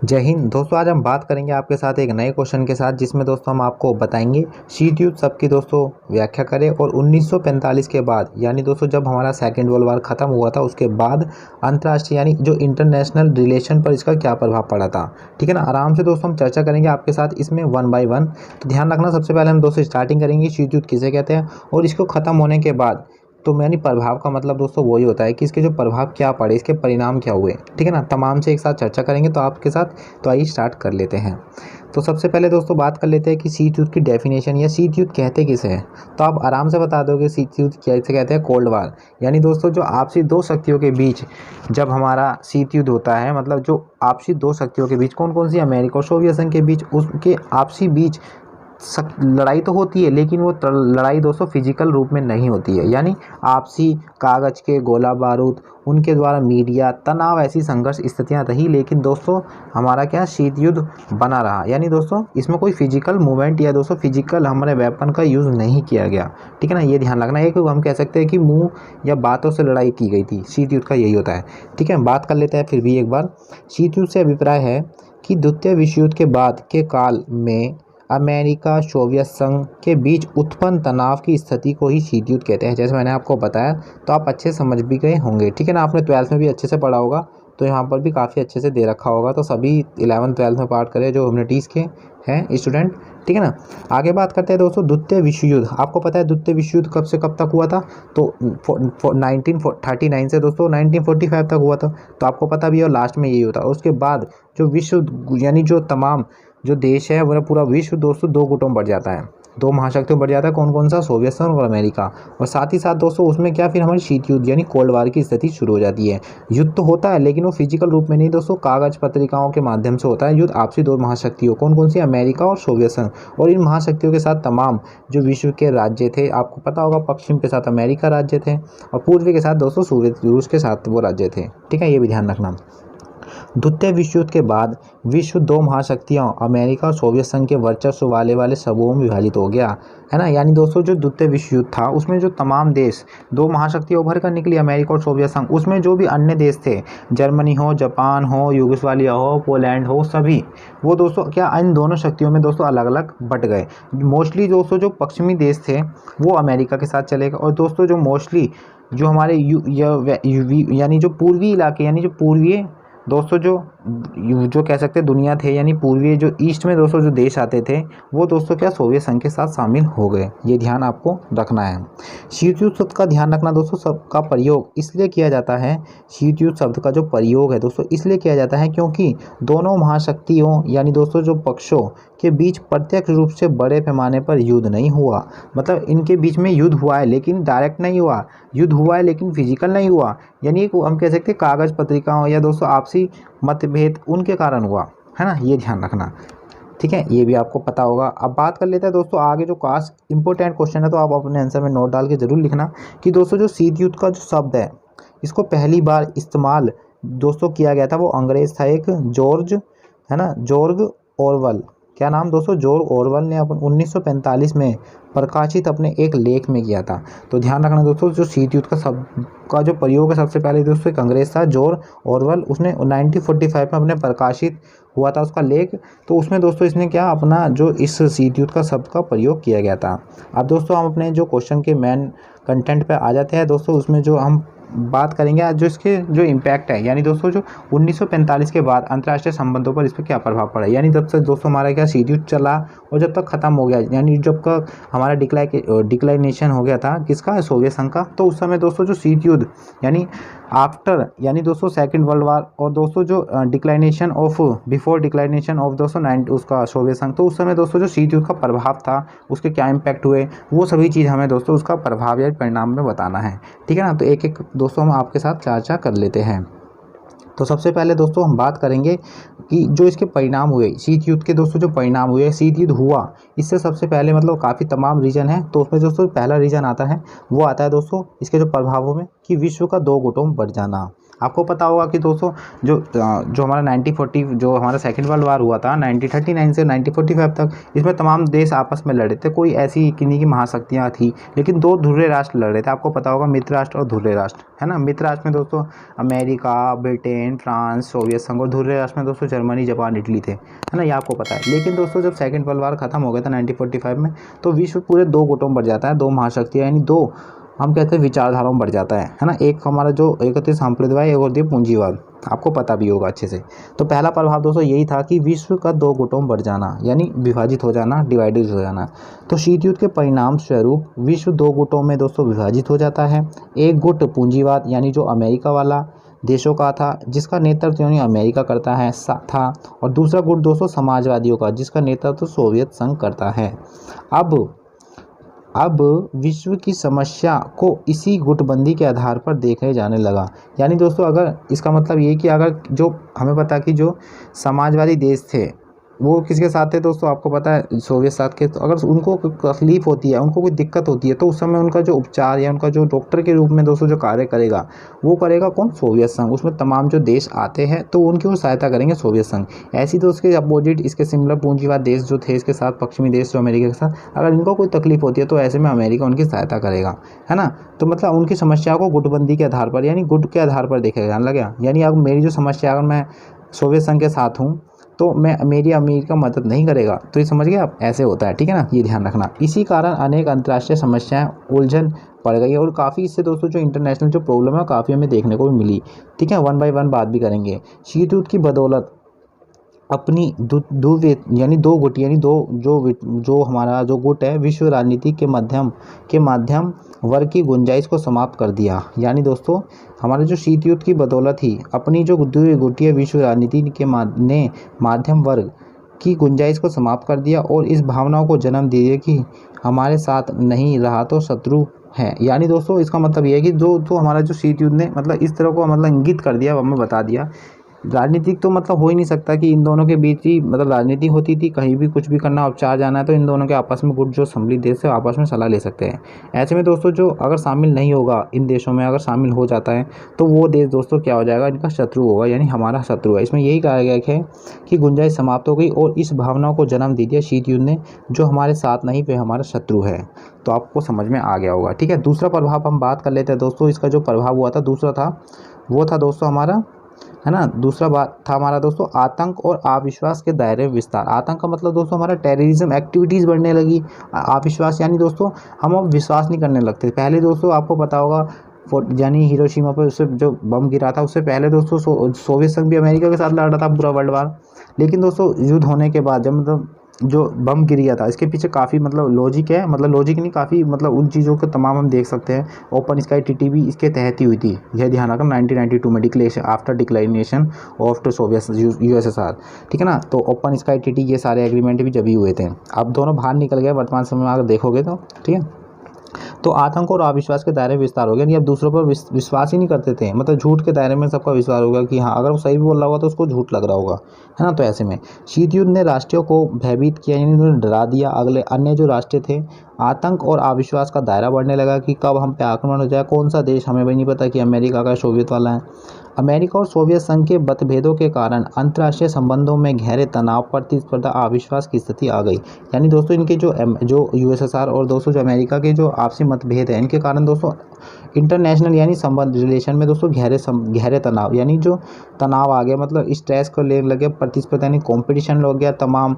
जय हिंद दोस्तों। आज हम बात करेंगे आपके साथ एक नए क्वेश्चन के साथ, जिसमें दोस्तों हम आपको बताएंगे शीत युद्ध शब्द की दोस्तों व्याख्या करें और 1945 के बाद यानी दोस्तों जब हमारा सेकेंड वर्ल्ड वार खत्म हुआ था उसके बाद अंतर्राष्ट्रीय यानी जो इंटरनेशनल रिलेशन पर इसका क्या प्रभाव पड़ा था। ठीक है ना। आराम से दोस्तों हम चर्चा करेंगे आपके साथ इसमें वन बाय वन। तो ध्यान रखना, सबसे पहले हम दोस्तों स्टार्टिंग करेंगे शीत युद्ध किसे कहते हैं और इसको खत्म होने के बाद तो यानी प्रभाव का मतलब दोस्तों वही होता है कि इसके जो प्रभाव क्या पड़े, इसके परिणाम क्या हुए। ठीक है ना। तमाम से एक साथ चर्चा करेंगे तो आपके साथ। तो आइए स्टार्ट कर लेते हैं। तो सबसे पहले दोस्तों बात कर लेते हैं कि शीत युद्ध की डेफिनेशन या शीत युद्ध कहते किसे हैं। तो आप आराम से बता दोगे शीत युद्ध कैसे कहते हैं, कोल्ड वार। यानी दोस्तों जो आपसी दो शक्तियों के बीच जब हमारा शीत युद्ध होता है, मतलब जो आपसी दो शक्तियों के बीच कौन कौन सी, अमेरिका और सोवियत संघ के बीच, उसके आपसी बीच लड़ाई तो होती है लेकिन वो लड़ाई दोस्तों फिजिकल रूप में नहीं होती है। यानी आपसी कागज के गोला बारूद, उनके द्वारा मीडिया तनाव, ऐसी संघर्ष स्थितियां रही, लेकिन दोस्तों हमारा क्या शीत युद्ध बना रहा। यानी दोस्तों इसमें कोई फिजिकल मूवमेंट या दोस्तों फिजिकल हमारे वेपन का यूज़ नहीं किया गया। ठीक है ना, ये ध्यान रखना। एक हम कह सकते हैं कि मुंह या बातों से लड़ाई की गई थी। शीत युद्ध का यही होता है। ठीक है, बात कर लेते हैं फिर भी एक बार। शीत युद्ध से अभिप्राय है कि द्वितीय विश्व युद्ध के बाद के काल में अमेरिका सोवियत संघ के बीच उत्पन्न तनाव की स्थिति को ही शीत युद्ध कहते हैं। जैसे मैंने आपको बताया तो आप अच्छे समझ भी गए होंगे। ठीक है ना, आपने 12th में भी अच्छे से पढ़ा होगा तो यहाँ पर भी काफ़ी अच्छे से दे रखा होगा। तो सभी 11th 12th में पाठ करें जो ह्यूमैनिटीज़ के हैं स्टूडेंट। ठीक है ना। आगे बात करते हैं दोस्तों द्वितीय विश्व युद्ध। आपको पता है द्वितीय विश्व युद्ध कब से कब तक हुआ था? तो 1939 से दोस्तों 1945 तक हुआ था। तो आपको पता भी है, और लास्ट में यही होता है। उसके बाद जो विश्व यानी जो तमाम जो देश है वो पूरा विश्व दोस्तों दो गुटों में बढ़ जाता है, दो महाशक्तियों में बढ़ जाता है। कौन कौन सा? सोवियत संघ और अमेरिका। और साथ ही साथ दोस्तों उसमें क्या, फिर हमारी शीत युद्ध यानी कोल्ड वार की स्थिति शुरू हो जाती है। युद्ध तो होता है लेकिन वो फिजिकल रूप में नहीं दोस्तों, कागज पत्रिकाओं के माध्यम से होता है युद्ध आपसी दो महाशक्तियों, कौन कौन सी? अमेरिका और सोवियत संघ। और इन महाशक्तियों के साथ तमाम जो विश्व के राज्य थे, आपको पता होगा पश्चिम के साथ अमेरिका राज्य थे और पूर्वी के साथ दोस्तों सोवियत रूस के साथ वो राज्य थे। ठीक है, ये भी ध्यान रखना। द्वितीय विश्व युद्ध के बाद विश्व दो महाशक्तियों अमेरिका और सोवियत संघ के वर्चस्व वाले समूहों में विभाजित हो गया, है ना। यानी दोस्तों जो द्वितीय विश्व युद्ध था उसमें जो तमाम देश, दो महाशक्तियां उभर कर निकली, अमेरिका और सोवियत संघ, उसमें जो भी अन्य देश थे, जर्मनी हो, जापान हो, यूगोस्लाविया हो, पोलैंड हो, सभी वो दोस्तों क्या इन दोनों शक्तियों में दोस्तों अलग अलग बट गए। मोस्टली दोस्तों जो पश्चिमी देश थे वो अमेरिका के साथ चले गए, और दोस्तों जो मोस्टली जो हमारे यानी जो पूर्वी इलाके, यानी जो पूर्वीय दोस्तों जो कह सकते हैं दुनिया थे, यानी पूर्वी जो ईस्ट में दोस्तों जो देश आते थे वो दोस्तों क्या सोवियत संघ के साथ शामिल हो गए। ये ध्यान आपको रखना है। शीत युद्ध शब्द का ध्यान रखना दोस्तों, सबका प्रयोग इसलिए किया जाता है, शीत युद्ध शब्द का जो प्रयोग है दोस्तों इसलिए किया जाता है क्योंकि दोनों महाशक्तियों यानी दोस्तों जो पक्षों के बीच प्रत्यक्ष रूप से बड़े पैमाने पर युद्ध नहीं हुआ। मतलब इनके बीच में युद्ध हुआ है लेकिन डायरेक्ट नहीं हुआ, युद्ध हुआ है लेकिन फिजिकल नहीं हुआ। यानी हम कह सकते हैं कागज पत्रिकाओं या दोस्तों आपसी मतभेद उनके कारण हुआ, है ना। ये ध्यान रखना। ठीक है, ये भी आपको पता होगा। अब बात कर लेते हैं दोस्तों आगे जो खास इंपॉर्टेंट क्वेश्चन है, तो आप अपने आंसर में नोट डाल के जरूर लिखना कि दोस्तों जो शीत युद्ध का जो शब्द है इसको पहली बार इस्तेमाल दोस्तों किया गया था, वो अंग्रेज था एक जॉर्ज, है ना, जॉर्ज ऑरवेल। क्या नाम दोस्तों? जॉर्ज ऑरवेल ने अपन 1945 में प्रकाशित अपने एक लेख में किया था। तो ध्यान रखना दोस्तों जो शीत युद्ध का शब्द का जो प्रयोग है सबसे पहले दोस्तों एक अंग्रेज था जॉर्ज ऑरवेल, उसने 1945 में अपने प्रकाशित हुआ था उसका लेख। तो उसमें दोस्तों इसने क्या अपना जो इस शीत युद्ध का शब्द का प्रयोग किया गया था। अब दोस्तों हम अपने जो क्वेश्चन के मेन कंटेंट पे आ जाते हैं दोस्तों, उसमें जो हम बात करेंगे आज जो इसके जो इम्पैक्ट है, यानी दोस्तों जो 1945 के बाद अंतर्राष्ट्रीय संबंधों पर इस पर क्या प्रभाव पड़ा। यानी जब से दोस्तों हमारा क्या शीत युद्ध चला और जब तक खत्म हो गया, यानी जब का हमारा डिक्लाइनेशन हो गया था किसका? सोवियत संघ का। तो उस समय दोस्तों जो शीत युद्ध यानी आफ्टर यानी दोस्तों सेकंड वर्ल्ड वार और दोस्तों जो declination of before declination of दोस्तों उसका सोवियत संघ, तो उस समय दोस्तों जो शीत युद्ध का प्रभाव था उसके क्या इम्पैक्ट हुए, वो सभी चीज़ हमें दोस्तों उसका प्रभाव या परिणाम में बताना है। ठीक है ना। तो एक एक दोस्तों हम आपके साथ चर्चा कर लेते हैं। तो सबसे पहले दोस्तों हम बात करेंगे कि जो इसके परिणाम हुए शीत युद्ध के दोस्तों जो परिणाम हुए, शीत युद्ध हुआ इससे सबसे पहले मतलब काफ़ी तमाम रीजन है। तो उसमें दोस्तों पहला रीजन आता है वो आता है दोस्तों इसके जो प्रभावों में कि विश्व का दो गुटों में बढ़ जाना। आपको पता होगा कि दोस्तों जो हमारा 1940 जो हमारा सेकेंड वर्ल्ड वार हुआ था 1939 से 1945 तक, इसमें तमाम देश आपस में लड़े थे। कोई ऐसी किन्हीं की महाशक्तियाँ थी, लेकिन दो ध्रुव राष्ट्र लड़ रहे थे। आपको पता होगा मित्र राष्ट्र और ध्रुव राष्ट्र, है ना। मित्र राष्ट्र में दोस्तों अमेरिका, ब्रिटेन, फ्रांस, सोवियत संघ, और ध्रुव राष्ट्र में दोस्तों जर्मनी, जापान, इटली थे, है ना। ये आपको पता है। लेकिन दोस्तों जब सेकेंड वर्ल्ड वार खत्म हो गया था 1945 में, तो विश्व पूरे दो गुटों में बढ़ जाता है, दो महाशक्तियाँ, यानी दो हम कहते हैं विचारधाराओं में बढ़ जाता है ना। एक हमारा जो एक होती है सांप्रदायिक, एक होती है पूंजीवाद, आपको पता भी होगा अच्छे से। तो पहला प्रभाव दोस्तों यही था कि विश्व का दो गुटों में बढ़ जाना, यानी विभाजित हो जाना, डिवाइडेड हो जाना। तो शीत युद्ध के परिणाम स्वरूप विश्व दो गुटों में दोस्तों विभाजित हो जाता है। एक गुट पूंजीवाद यानी जो अमेरिका वाला देशों का था, जिसका नेतृत्व यानी अमेरिका करता है था, और दूसरा गुट दोस्तों समाजवादियों का, जिसका नेतृत्व सोवियत संघ करता है। अब विश्व की समस्या को इसी गुटबंदी के आधार पर देखे जाने लगा। यानी दोस्तों अगर इसका मतलब ये कि अगर जो हमें पता कि जो समाजवादी देश थे वो किसके साथ थे दोस्तों, आपको पता है सोवियत साथ के। तो अगर उनको तकलीफ होती है, उनको कोई दिक्कत होती है, तो उस समय उनका जो उपचार या उनका जो डॉक्टर के रूप में दोस्तों जो कार्य करेगा, वो करेगा कौन, सोवियत संघ। उसमें तमाम जो देश आते हैं तो उनकी वो सहायता करेंगे सोवियत संघ। ऐसी तो उसके अपोजिट इसके सिमिलर पूंजीवाद देश जो थे इसके साथ, पश्चिमी देश जो अमेरिका के साथ, अगर इनको कोई तकलीफ होती है तो ऐसे में अमेरिका उनकी सहायता करेगा, है ना। तो मतलब उनकी समस्या को गुटबंदी के आधार पर यानी गुट के आधार पर देखा जाने लगा। यानी अब मेरी जो समस्या, अगर मैं सोवियत संघ के साथ हूँ तो मेरी अमेरिका मदद नहीं करेगा। तो ये समझ गए आप, ऐसे होता है, ठीक है ना, ये ध्यान रखना। इसी कारण अनेक अंतर्राष्ट्रीय समस्याएं उलझन पड़ गई, और काफ़ी इससे दोस्तों जो इंटरनेशनल जो प्रॉब्लम है काफ़ी हमें देखने को भी मिली, ठीक है। वन बाय वन बात भी करेंगे। शीत युद्ध की बदौलत अपनी यानी दो गुट, यानी जो हमारा जो गुट है विश्व राजनीति के माध्यम वर्ग की गुंजाइश को समाप्त कर दिया। यानी दोस्तों हमारे जो शीत युद्ध की बदौलत ही अपनी जो द्विगुटीय विश्व राजनीति के माध्यम वर्ग की गुंजाइश को समाप्त कर दिया, और इस भावनाओं को जन्म दिया कि हमारे साथ नहीं रहा तो शत्रु है। यानी दोस्तों इसका मतलब ये है कि जो हमारा जो शीत युद्ध ने मतलब इस तरह को मतलब इंगित कर दिया, हमें बता दिया राजनीतिक तो मतलब हो ही नहीं सकता कि इन दोनों के बीच ही मतलब राजनीति होती थी। कहीं भी कुछ भी करना, उपचार जाना है तो इन दोनों के आपस में गुट जो सम्मिलित देश है आपस में सलाह ले सकते हैं। ऐसे में दोस्तों जो अगर शामिल नहीं होगा इन देशों में, अगर शामिल हो जाता है तो वो देश दोस्तों क्या हो जाएगा, इनका शत्रु होगा, यानी हमारा शत्रु है। इसमें यही कहा गया है कि गुंजाइश समाप्त हो गई, और इस भावनाओं को जन्म दे दिया शीत युद्ध ने, जो हमारे साथ नहीं वे हमारा शत्रु है। तो आपको समझ में आ गया होगा, ठीक है। दूसरा प्रभाव हम बात कर लेते हैं दोस्तों। इसका जो प्रभाव हुआ था दूसरा था, वो था दोस्तों हमारा, है ना, दूसरा बात था हमारा दोस्तों आतंक और अविश्वास के दायरे में विस्तार। आतंक का मतलब दोस्तों हमारा टेररिज्म एक्टिविटीज़ बढ़ने लगी। अविश्वास यानी दोस्तों हम अब विश्वास नहीं करने लगते। पहले दोस्तों आपको पता होगा यानी हिरोशिमा पर उससे जो बम गिरा था, उससे पहले दोस्तों सोवियत संघ भी अमेरिका के साथ लड़ रहा था पूरा वर्ल्ड वार। लेकिन दोस्तों युद्ध होने के बाद जब मतलब जो बम गिर गया था, इसके पीछे काफ़ी मतलब लॉजिक है, मतलब लॉजिक नहीं, काफ़ी मतलब उन चीज़ों को तमाम हम देख सकते हैं। ओपन स्काई ट्रीटी भी इसके तहत ही हुई थी, यह ध्यान रखना, 1992 में declaration after declination of to Soviet USSR, ठीक है ना। तो ओपन स्काई ट्रीटी ये सारे एग्रीमेंट भी जब ही हुए थे। अब दोनों बाहर निकल गए वर्तमान समय में अगर देखोगे तो, ठीक है। तो आतंक और अविश्वास के दायरे में विस्तार हो गया, यानी अब दूसरों पर विश्वास ही नहीं करते थे। मतलब झूठ के दायरे में सबका विश्वास होगा कि हाँ अगर वो सही भी बोल रहा होगा तो उसको झूठ लग रहा होगा, है ना। तो ऐसे में शीत युद्ध ने राष्ट्रों को भयभीत किया, यानी उन्हें डरा दिया। अगले अन्य जो राष्ट्र थे, आतंक और अविश्वास का दायरा बढ़ने लगा कि कब हम पे आक्रमण हो जाए। कौन सा देश हमें भी नहीं पता कि अमेरिका का, सोवियत वाला है। अमेरिका और सोवियत संघ के मतभेदों के कारण अंतर्राष्ट्रीय संबंधों में गहरे तनाव, प्रतिस्पर्धा, अविश्वास की स्थिति आ गई। यानी दोस्तों इनके जो यूएसएसआर और दोस्तों जो अमेरिका के जो आपसी मतभेद है, इनके कारण दोस्तों इंटरनेशनल यानी संबंध रिलेशन में दोस्तों गहरे तनाव, यानी जो तनाव आ गया, मतलब स्ट्रेस को लेने लगे, प्रतिस्पर्धा यानी कॉम्पिटिशन हो गया तमाम।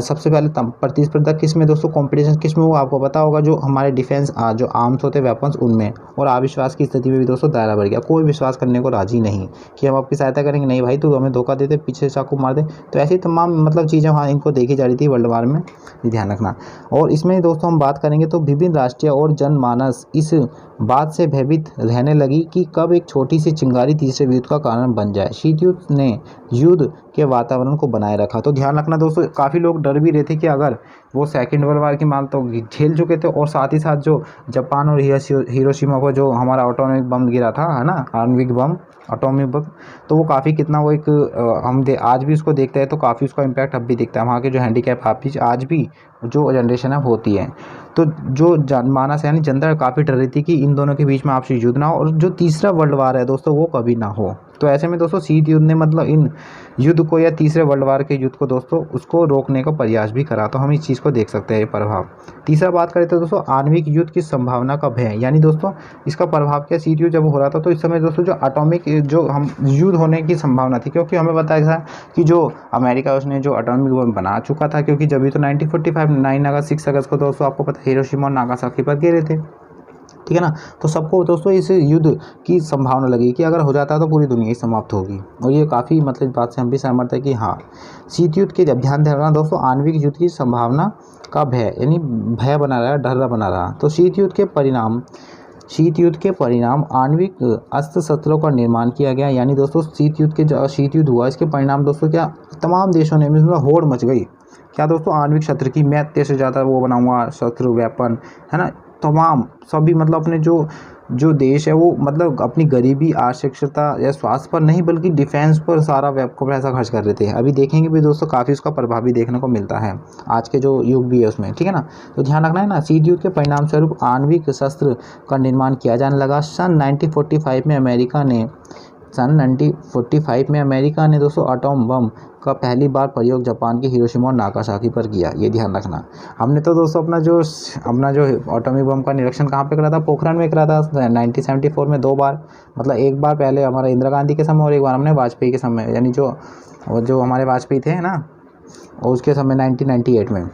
सबसे पहले प्रतिस्पर्धा किस में दोस्तों, कंपटीशन किस में हुआ, आपको पता होगा जो हमारे डिफेंस जो आर्म्स होते हैं वेपन्स उनमें। और अविश्वास की स्थिति में भी दोस्तों दायरा बढ़ गया, कोई विश्वास करने को राजी नहीं कि हम आपकी सहायता करेंगे, नहीं भाई तू हमें धोखा देते, पीछे चाकू मार दे। तो ऐसी तमाम मतलब चीज़ें वहाँ इनको देखी जा रही थी वर्ल्ड वार में, ये ध्यान रखना। और इसमें दोस्तों हम बात करेंगे तो विभिन्न राष्ट्रीय और जनमानस इस बात से भयभीत रहने लगी कि कब एक छोटी सी चिंगारी तीसरे युद्ध का कारण बन जाए। शीत युद्ध ने युद्ध के वातावरण को बनाए रखा। तो ध्यान रखना दोस्तों, काफ़ी लोग लोग डर भी रहे थे कि अगर वो सेकेंड वर्ल्ड वार की मान तो झेल चुके थे और साथ ही साथ जो जापान और हिरोशिमा पर जो हमारा एटॉमिक बम गिरा था, है ना, आणविक बम, एटॉमिक बम, तो वो काफ़ी कितना वो एक आज भी उसको देखते हैं तो काफ़ी उसका इम्पैक्ट अब भी दिखता है। वहाँ के जो हैंडीकैप आज भी जो जनरेशन है होती है। तो जो जनमानस यानी जनता काफ़ी डर रही थी कि इन दोनों के बीच में आपसी युद्ध ना हो और जो तीसरा वर्ल्ड वार है दोस्तों वो कभी ना हो। तो ऐसे में दोस्तों शीत युद्ध ने मतलब इन युद्ध को या तीसरे वर्ल्ड वार के युद्ध को दोस्तों उसको रोकने का प्रयास भी करा। तो हम इस चीज़ को देख सकते हैं ये प्रभाव। तीसरा बात करें तो दोस्तों आणविक युद्ध की संभावना का भय, यानी दोस्तों इसका प्रभाव क्या, शीत युद्ध जब हो रहा था तो इस समय दोस्तों जो एटॉमिक जो हम युद्ध होने की संभावना थी, क्योंकि हमें बताया था कि जो अमेरिका उसने जो एटॉमिक बम बना चुका था, क्योंकि जब भी तो 1945 9 अगस्त 6 अगस्त को दोस्तों आपको पता है हिरोशिमा और नागासाकी पर गिरे थे, ठीक है ना। तो सबको दोस्तों इस युद्ध की संभावना लगी कि अगर हो जाता तो पूरी दुनिया ही समाप्त होगी, और ये काफ़ी मतलब इस बात से हम भी सहमत है कि हाँ शीत युद्ध के जब ध्यान देना दोस्तों आणविक युद्ध की संभावना का भय, यानी भय बना रहा, डर बना रहा। तो शीत युद्ध के परिणाम आणविक अस्त्र शस्त्रों का निर्माण किया गया, यानी दोस्तों शीत युद्ध हुआ, इसके परिणाम दोस्तों क्या, तमाम देशों ने मतलब होड़ मच गई क्या दोस्तों, आणविक शस्त्र की, मैं इतने से ज़्यादा वो बनाऊंगा शस्त्र वेपन, है ना, तमाम सभी मतलब अपने जो देश है वो मतलब अपनी गरीबी, अशिक्षितता या स्वास्थ्य पर नहीं बल्कि डिफेंस पर सारा पैसा खर्च कर रहे थे। अभी देखेंगे भी दोस्तों काफ़ी उसका प्रभाव भी देखने को मिलता है आज के जो युग भी है उसमें, ठीक है ना। तो ध्यान रखना है ना, शीत युद्ध के परिणाम स्वरूप आणविक शस्त्र का निर्माण किया जाने लगा। सन 1945 में अमेरिका ने दोस्तों एटॉम बम का पहली बार प्रयोग जापान के हिरोशिमा और नागासाकी पर किया, ये ध्यान रखना। हमने तो दोस्तों अपना जो एटॉमिक बम का निरीक्षण कहाँ पे करा था, पोखरण में करा था 1974 में 2 बार, मतलब एक बार पहले हमारा इंदिरा गांधी के समय और एक बार हमने वाजपेयी के समय, यानी जो हमारे वाजपेयी थे ना, और उसके समय 1998 में।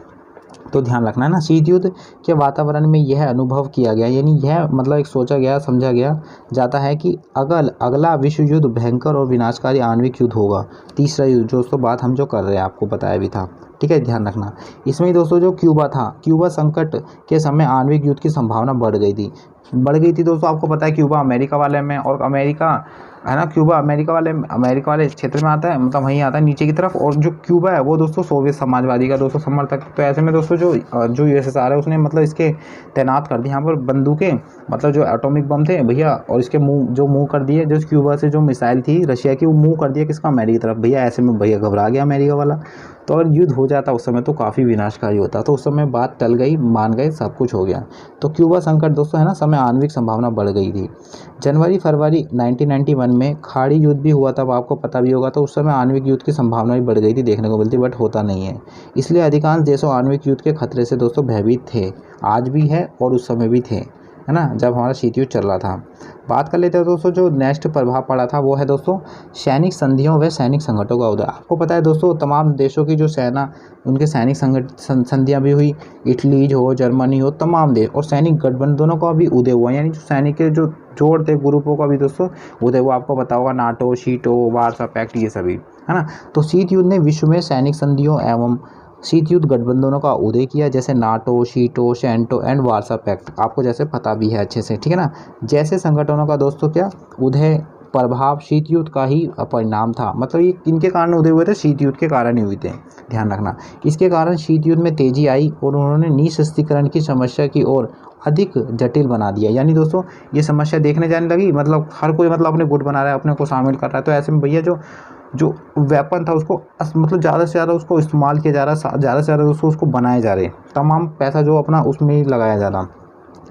तो ध्यान रखना है ना, शीत युद्ध के वातावरण में यह अनुभव किया गया, यानी यह मतलब एक सोचा गया समझा गया जाता है कि अगला विश्व युद्ध भयंकर और विनाशकारी आणविक युद्ध होगा, तीसरा युद्ध, दोस्तों बात हम जो कर रहे हैं आपको बताया भी था, ठीक है, ध्यान रखना। इसमें दोस्तों जो क्यूबा संकट के समय आणविक युद्ध की संभावना बढ़ गई थी दोस्तों। आपको पता है क्यूबा अमेरिका वाले में, और अमेरिका है ना, क्यूबा अमेरिका वाले क्षेत्र में आता है, मतलब वहीं आता है नीचे की तरफ, और जो क्यूबा है वो दोस्तों सोवियत समाजवादी का दोस्तों समर्थक। तो ऐसे में दोस्तों जो यूएसएसआर है उसने मतलब इसके तैनात कर दी यहाँ पर बंदूकें, मतलब जो एटॉमिक बम थे भैया, और इसके मुंह कर दिए, जो क्यूबा से जो मिसाइल थी रशिया की, वो मुंह कर दिया किसका, अमेरिका की तरफ भैया। ऐसे में भैया घबरा गया अमेरिका वाला। तो अगर युद्ध हो जाता उस समय तो काफ़ी विनाशकारी होता, तो उस समय बात टल गई, मान गए, सब कुछ हो गया। तो क्यूबा संकट दोस्तों है ना, समय आणविक संभावना बढ़ गई थी। जनवरी-फरवरी 1991 में खाड़ी युद्ध भी हुआ था, आपको पता भी होगा। तो उस समय आणविक युद्ध की संभावना भी बढ़ गई थी, देखने को मिलती, बट होता नहीं है। इसलिए अधिकांश देशों आणविक युद्ध के खतरे से दोस्तों भयभीत थे, आज भी है और उस समय भी थे, है ना, जब हमारा शीत युद्ध चल रहा था। बात कर लेते हैं दोस्तों, जो नेक्स्ट प्रभाव पड़ा था वो है दोस्तों सैनिक संधियों व सैनिक संगठनों का उदय। आपको पता है दोस्तों तमाम देशों की जो सेना, उनके सैनिक संधियाँ भी हुई, इटली हो, जर्मनी हो, तमाम देश, और सैनिक गठबंधनों का भी उदय हुआ, यानी जो सैनिक के जो जोड़ थे ग्रुपों का भी दोस्तों उदय हुआ। आपको पता होगा नाटो, शीटो, वार्सा पैक्ट, ये सभी, है ना। तो शीत युद्ध ने विश्व में सैनिक संधियों एवं शीत युद्ध गठबंधनों का उदय किया, जैसे नाटो, शीटो, सेंटो एंड वार्सा पैक्ट, आपको जैसे पता भी है अच्छे से, ठीक है ना। जैसे संगठनों का दोस्तों क्या उदय प्रभाव शीत युद्ध का ही परिणाम था, मतलब ये किनके कारण उदय हुए थे, शीत युद्ध के कारण ही हुए थे, ध्यान रखना। इसके कारण शीत युद्ध में तेजी आई और उन्होंने निःशस्त्रीकरण की समस्या की ओर अधिक जटिल बना दिया, यानी दोस्तों ये समस्या देखने जाने लगी, मतलब हर कोई मतलब अपने गुट बना रहा है, अपने को शामिल कर रहा है। तो ऐसे में भैया जो वेपन था उसको मतलब ज़्यादा से ज़्यादा उसको इस्तेमाल किया जा रहा है, ज़्यादा से ज़्यादा उसको बनाए जा रहे, तमाम पैसा जो अपना उसमें ही लगाया जा रहा है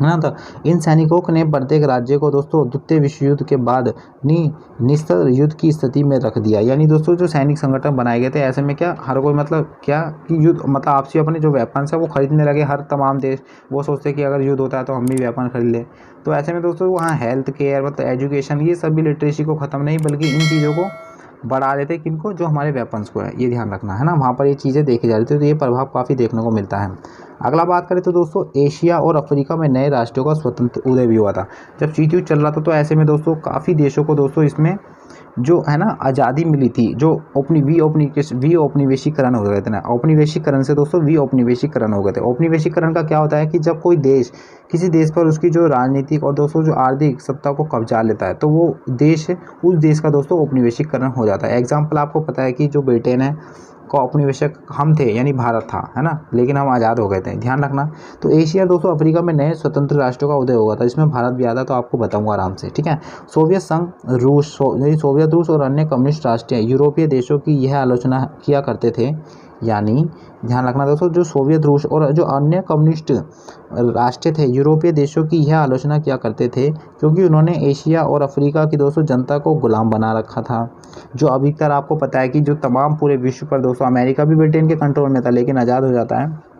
ना। तो इन सैनिकों ने प्रत्येक राज्य को दोस्तों द्वितीय विश्व युद्ध के बाद निस्तर युद्ध की स्थिति में रख दिया, यानी दोस्तों जो सैनिक संगठन बनाए गए थे, ऐसे में क्या हर कोई मतलब क्या कि युद्ध मतलब आपसी अपने जो वेपन्स है वो खरीदने लगे, हर तमाम देश वो सोचते कि अगर युद्ध होता है तो हम भी वेपन खरीद लें। तो ऐसे में दोस्तों वहाँ हेल्थ केयर मतलब एजुकेशन, ये सभी लिटरेसी को ख़त्म नहीं बल्कि इन चीज़ों को बढ़ा देते, किनको, जो हमारे वेपन्स को है, ये ध्यान रखना है ना, वहाँ पर ये चीज़ें देखी जा रही थी। तो ये प्रभाव काफ़ी देखने को मिलता है। अगला बात करें तो दोस्तों एशिया और अफ्रीका में नए राष्ट्रों का स्वतंत्र उदय भी हुआ था जब शीत युद्ध चल रहा था। तो ऐसे में दोस्तों काफ़ी देशों को दोस्तों इसमें जो है ना आज़ादी मिली थी, जो औपनिवेशीकरण हो गए थे ना, औपनिवेशीकरण से दोस्तों औपनिवेशीकरण हो गए थे। औपनिवेशीकरण का क्या होता है कि जब कोई देश किसी देश पर उसकी जो राजनीतिक और दोस्तों जो आर्थिक सत्ता को कब्जा लेता है तो वो देश उस देश का दोस्तों औपनिवेशीकरण हो जाता है। एग्जाम्पल आपको पता है कि जो ब्रिटेन है, औपनिवेशिक हम थे, यानी भारत था, है ना, लेकिन हम आज़ाद हो गए थे, ध्यान रखना। तो एशिया दोस्तों अफ्रीका में नए स्वतंत्र राष्ट्रों का उदय हुआ था, जिसमें भारत भी आता, तो आपको बताऊंगा आराम से, ठीक है। सोवियत संघ, सोवियत रूस और अन्य कम्युनिस्ट राष्ट्र यूरोपीय देशों की यह आलोचना किया करते थे, यानी ध्यान रखना दोस्तों, जो सोवियत रूस और जो अन्य कम्युनिस्ट राष्ट्र थे यूरोपीय देशों की यह आलोचना किया करते थे, क्योंकि उन्होंने एशिया और अफ्रीका की दोस्तों जनता को गुलाम बना रखा था। जो अभी तक आपको पता है कि जो तमाम पूरे विश्व पर दोस्तों, अमेरिका भी ब्रिटेन के कंट्रोल में था लेकिन आज़ाद हो जाता है,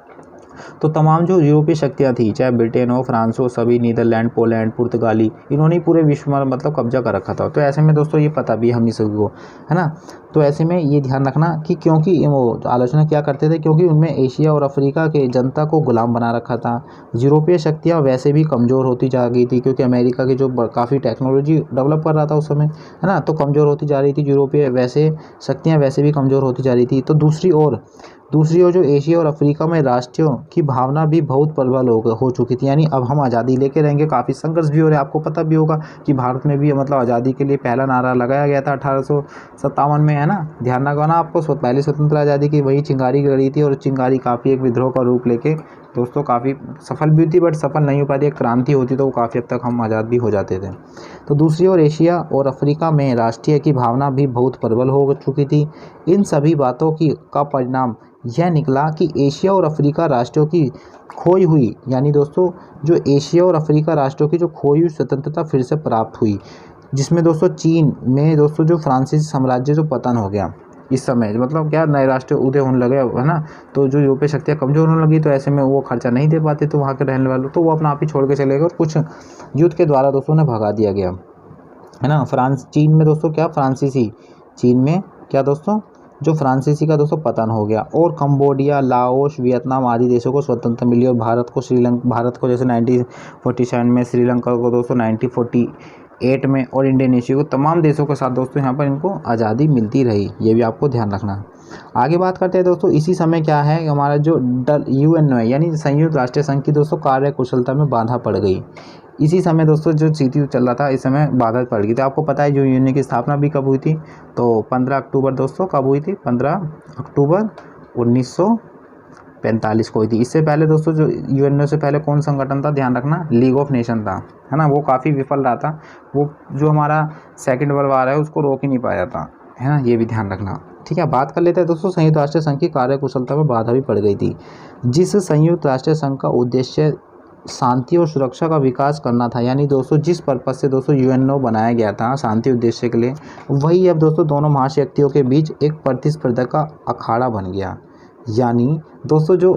तो तमाम जो यूरोपीय शक्तियाँ थी, चाहे ब्रिटेन हो, फ्रांस हो, सभी नीदरलैंड, पोलैंड, पुर्तगाली, इन्होंने पूरे विश्व में मतलब कब्जा कर रखा था। तो ऐसे में दोस्तों ये पता भी हम सभी को, है ना। तो ऐसे में ये ध्यान रखना कि क्योंकि वो आलोचना क्या करते थे, क्योंकि उनमें एशिया और अफ्रीका के जनता को गुलाम बना रखा था। यूरोपीय शक्तियाँ वैसे भी कमज़ोर होती जा गई थी, क्योंकि अमेरिका की जो काफ़ी टेक्नोलॉजी डेवलप कर रहा था उस समय, है ना, तो कमज़ोर होती जा रही थी यूरोपीय वैसे शक्तियाँ वैसे भी कमज़ोर होती जा रही थी। तो दूसरी ओर जो एशिया और अफ्रीका में राष्ट्रों की भावना भी बहुत प्रबल हो चुकी थी, यानी अब हम आज़ादी लेके रहेंगे। काफ़ी संघर्ष भी हो रहे हैं, आपको पता भी होगा कि भारत में भी मतलब आज़ादी के लिए पहला नारा लगाया गया था 1857 में, है ना, ध्यान रखना आपको। पहली स्वतंत्र आज़ादी की वही चिंगारी गड़ी थी, और चिंगारी काफ़ी एक विद्रोह का रूप लेके दोस्तों काफ़ी सफल भी थी, बट सफल नहीं हो पाती। एक क्रांति होती तो वो काफ़ी हद तक हम आज़ाद भी हो जाते थे। तो दूसरी ओर एशिया और अफ्रीका में राष्ट्रीय की भावना भी बहुत प्रबल हो चुकी थी। इन सभी बातों का परिणाम यह निकला कि एशिया और अफ्रीका राष्ट्रों की खोई हुई, यानी दोस्तों जो एशिया और अफ्रीका राष्ट्रों की जो खोई हुई स्वतंत्रता फिर से प्राप्त हुई, जिसमें दोस्तों चीन में दोस्तों जो फ्रांसीसी साम्राज्य जो पतन हो गया इस समय, मतलब क्या नए राष्ट्र उदय होने लगे, है ना। तो जो यूरोपीय शक्तियाँ कमज़ोर होने लगी, तो ऐसे में वो खर्चा नहीं दे पाते, तो वहाँ के रहने वालों तो वो अपना आप ही छोड़ के चले गए, और कुछ युद्ध के द्वारा दोस्तों ने भगा दिया गया, है ना। चीन में दोस्तों क्या फ्रांसीसी, चीन में क्या दोस्तों जो फ्रांसीसी का दोस्तों पतन हो गया, और कंबोडिया, लाओस, वियतनाम आदि देशों को स्वतंत्रता मिली, और भारत को जैसे 1947 में, श्रीलंका को दोस्तों 1948 में, और इंडोनेशिया को, तमाम देशों के साथ दोस्तों यहाँ पर इनको आज़ादी मिलती रही। ये भी आपको ध्यान रखना। आगे बात करते हैं दोस्तों, इसी समय क्या है हमारा जो UNO है, यानी संयुक्त राष्ट्र संघ की दोस्तों कार्य कुशलता में बाधा पड़ गई। इसी समय दोस्तों जो CTU चल रहा था, इस समय बाधा पड़ गई थी। आपको पता है जो यूएनओ की स्थापना भी कब हुई थी, तो 15 अक्टूबर दोस्तों कब हुई थी, 15 अक्टूबर 1945 को हुई थी। इससे पहले दोस्तों जो यूएनओ से पहले कौन संगठन था, ध्यान रखना, लीग ऑफ नेशन था, है ना। वो काफ़ी विफल रहा था, वो जो हमारा सेकेंड वर्ल्ड वार है उसको रोक ही नहीं पाया था, है ना, ये भी ध्यान रखना, ठीक है। बात कर लेते हैं दोस्तों, संयुक्त राष्ट्र संघ की कार्यकुशलता में बाधा भी पड़ गई थी। जिस संयुक्त राष्ट्र संघ का उद्देश्य शांति और सुरक्षा का विकास करना था, यानी दोस्तों जिस पर्पज से दोस्तों UNO बनाया गया था शांति उद्देश्य के लिए, वही अब दोस्तों दोनों महाशक्तियों के बीच एक प्रतिस्पर्धा का अखाड़ा बन गया। यानी दोस्तों जो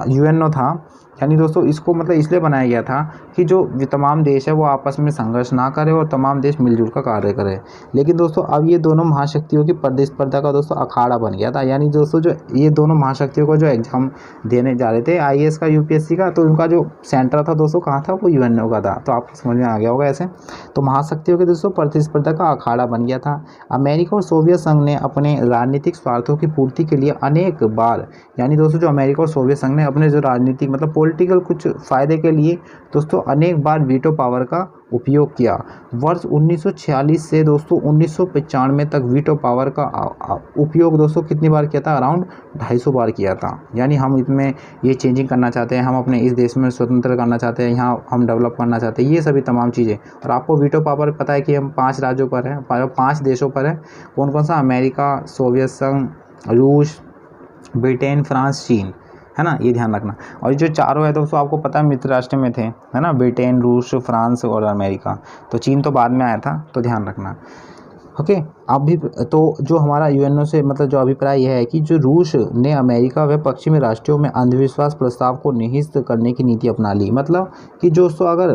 UNO था, यानी दोस्तों इसको मतलब इसलिए बनाया गया था कि जो तमाम देश है वो आपस में संघर्ष ना करे और तमाम देश मिलजुल कर कार्य करें। लेकिन दोस्तों अब ये दोनों महाशक्तियों की प्रतिस्पर्धा का दोस्तों अखाड़ा बन गया था। यानी दोस्तों जो ये दोनों महाशक्तियों को जो एग्जाम देने जा रहे थे IAS का, UPSC का, तो उनका जो सेंटर था दोस्तों कहाँ था, वो UNO का था। तो आपको समझ में आ गया होगा ऐसे। तो महाशक्तियों के दोस्तों प्रतिस्पर्धा का अखाड़ा बन गया था। अमेरिका और सोवियत संघ ने अपने राजनीतिक स्वार्थों की पूर्ति के लिए अनेक बार, यानी दोस्तों जो अमेरिका और सोवियत संघ ने अपने जो राजनीतिक मतलब पॉलिटिकल कुछ फ़ायदे के लिए दोस्तों अनेक बार वीटो पावर का उपयोग किया। वर्ष 1946 से दोस्तों 1995 तक वीटो पावर का उपयोग दोस्तों कितनी बार किया था, अराउंड 250 बार किया था। यानी हम इसमें ये चेंजिंग करना चाहते हैं, हम अपने इस देश में स्वतंत्र करना चाहते हैं, यहाँ हम डेवलप करना चाहते हैं, ये सभी तमाम चीज़ें। और आपको वीटो पावर पता है कि हम 5 राज्यों पर है, 5 देशों पर है। कौन कौन सा, अमेरिका, सोवियत संघ, रूस, ब्रिटेन, फ्रांस, चीन, है ना, ये ध्यान रखना। और ये जो चारों है दोस्तों आपको पता है मित्र राष्ट्र में थे, है ना, ब्रिटेन, रूस, फ्रांस और अमेरिका। तो चीन तो बाद में आया था, तो ध्यान रखना, ओके। अभी तो जो हमारा UNO से मतलब जो अभिप्राय यह है कि जो रूस ने अमेरिका व पश्चिमी राष्ट्रों में अंधविश्वास प्रस्ताव को निहित करने की नीति अपना ली। मतलब कि दोस्तों अगर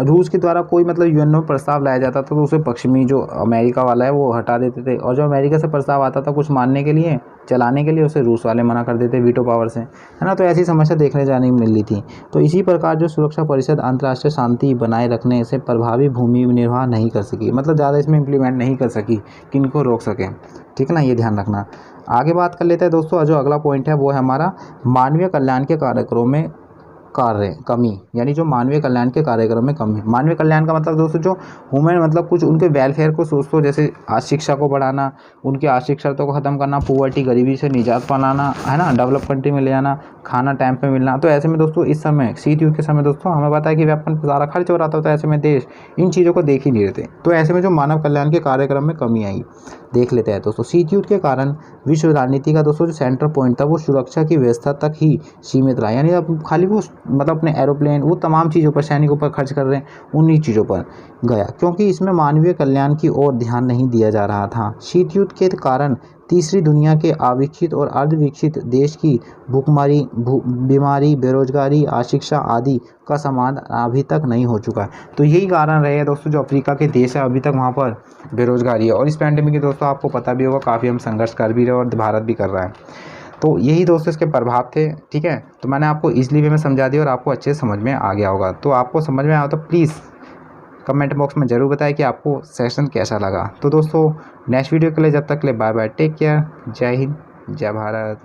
रूस के द्वारा कोई मतलब UNO प्रस्ताव लाया जाता था तो उसे पश्चिमी जो अमेरिका वाला है वो हटा देते थे, और जो अमेरिका से प्रस्ताव आता था कुछ मानने के लिए, चलाने के लिए, उसे रूस वाले मना कर देते वीटो पावर से, है ना। तो ऐसी समस्या देखने जाने को मिल रही थी। तो इसी प्रकार जो सुरक्षा परिषद अंतर्राष्ट्रीय शांति बनाए रखने से प्रभावी भूमि निर्वाह नहीं कर सकी, मतलब ज़्यादा इसमें इम्प्लीमेंट नहीं कर सकी कि इनको रोक सकें, ठीक है ना, ये ध्यान रखना। आगे बात कर लेते हैं दोस्तों, जो अगला पॉइंट है वो है हमारा मानवीय कल्याण के कार्यक्रमों में कार्य कमी, यानी जो मानवीय कल्याण के कार्यक्रम में कमी। मानवीय कल्याण का मतलब दोस्तों जो ह्यूमन मतलब कुछ उनके वेलफेयर को सोचते हो, जैसे शिक्षा को बढ़ाना, उनकी अशिक्षितता को ख़त्म करना, पुअर्टी गरीबी से निजात पाना, है ना, डेवलप कंट्री में ले आना, खाना टाइम पे मिलना। तो ऐसे में दोस्तों इस समय शीत युद्ध के समय दोस्तों हमें पता है कि वेपन पर ज़्यादा खर्च हो रहा था, तो ऐसे में देश इन चीज़ों को देख ही नहीं रहे थे। तो ऐसे में जो मानव कल्याण के कार्यक्रम में कमी आई, देख लेते हैं दोस्तों। शीत युद्ध के कारण विश्व राजनीति का दोस्तों जो सेंटर पॉइंट था वो सुरक्षा की व्यवस्था तक ही सीमित रहा, यानी अब खाली वो मतलब अपने एरोप्लेन वो तमाम चीज़ों पर, सैनिकों पर खर्च कर रहे हैं, उन्हीं चीज़ों पर गया, क्योंकि इसमें मानवीय कल्याण की ओर ध्यान नहीं दिया जा रहा था। शीत युद्ध के कारण तीसरी दुनिया के अविकसित और अर्धविकसित देश की भूखमरी, बीमारी, बेरोजगारी, अशिक्षा आदि का समाधान अभी तक नहीं हो चुका है। तो यही कारण रहे दोस्तों, जो अफ्रीका के देश है अभी तक वहाँ पर बेरोजगारी है। और इस पैंडेमिक की दोस्तों आपको पता भी होगा, काफ़ी हम संघर्ष कर भी रहे हैं और भारत भी कर रहा है। तो यही दोस्तों इसके प्रभाव थे, ठीक है। तो मैंने आपको ईजिली वे में समझा दिया और आपको अच्छे से समझ में आ गया होगा। तो आपको समझ में आया तो प्लीज़ कमेंट बॉक्स में ज़रूर बताएं कि आपको सेशन कैसा लगा। तो दोस्तों नेक्स्ट वीडियो के लिए जब तक के लिए बाय बाय, टेक केयर, जय हिंद, जय भारत।